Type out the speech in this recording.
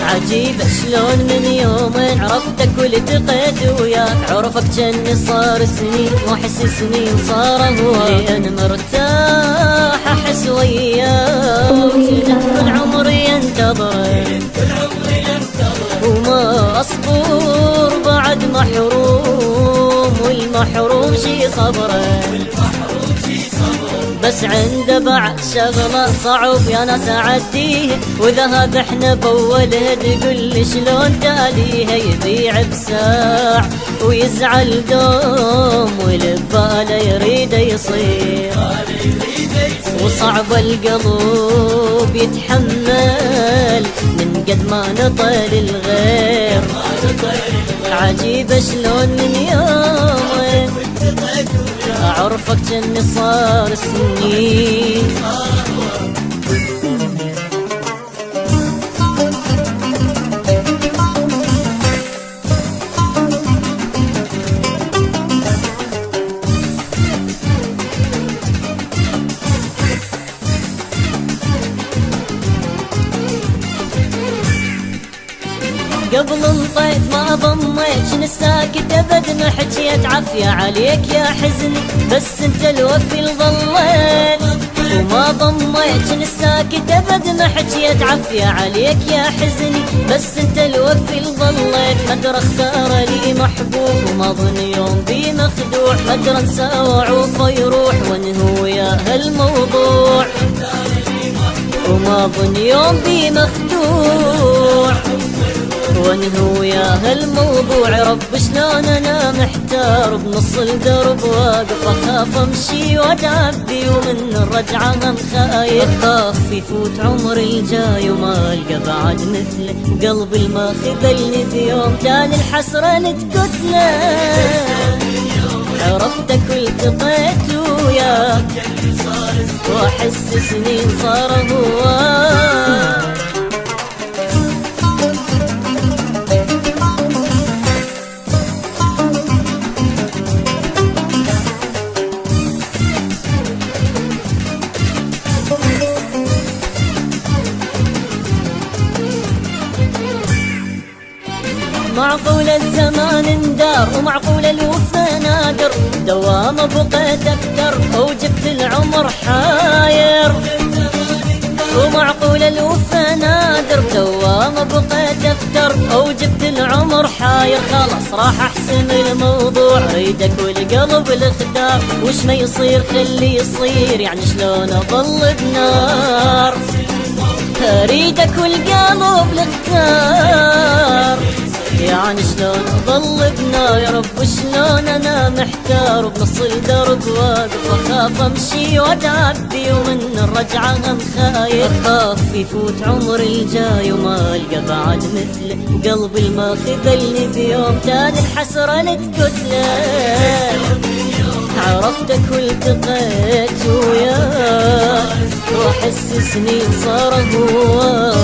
عجيب شلون من يومين عرفتك والتقيت وياك، عرفك جني صار سنين واحس سنين صار هواك، لأن مرتاح احس وياك كل عمري ينتظرك وما اصبر بعد محروم، والمحروم شي صبرك بس عنده بعد شغله صعب يا ناس اعديه، واذا هذا احنا بولها تقول لي شلون تاليها، يبيع بساع ويزعل دوم والباله يريد يصير، وصعب القلب يتحمل من قد ما نطل الغير، عجيب شلون من يومك أعرفك جني صار سنين. قبل انطيت ما ضميت شن الساكت ابد ما حكيت، عافية عليك يا حزني بس انت الوفي الظليت، وما ضميت شن الساكت ابد ما حكيت، عافية عليك يا حزني بس انت الوفي الظليت، مدرى اختار لي محبوب وما ظن يوم بي مخدوع، مدرى انسى وعوفه يروح وانهو يا هالموضوع، وما ظن يوم بي مخدوع وانهو يا هالموضوع، رب شلون انا محتار بنص الدرب واقف اخاف امشي وادعبي، ومن الرجعه هم خايف خاف يفوت عمري الجاي وما القى بعد مثله، وقلبي الما خذلني بيوم كان الحسره نتقتله، عرفتك والتقيت وياك واحس سنين صار هواك. معقول الزمان اندار ومعقول الوفا نادر، دوام بقيت افتر وجبت العمر حاير، ومعقول الوفا نادر دوام بقيت افتر وجبت العمر حاير، خلاص راح احسم الموضوع ريدك والقلب الاختار، وش ما يصير خلي يصير يعني شلون اظل بنار، اريدك والقلب الاختار يعني شلون اظل بنار، يا رب شلون انا محتار بنص الدرب واقف اخاف امشي وادعبي، ومن الرجعه هم خايف خاف يفوت عمري الجاي وما القى بعد مثله، وقلبي الما خذلني بيوم كان الحسره نتقتله، عرفتك والتقيت وياك واحس سنين صار هواك.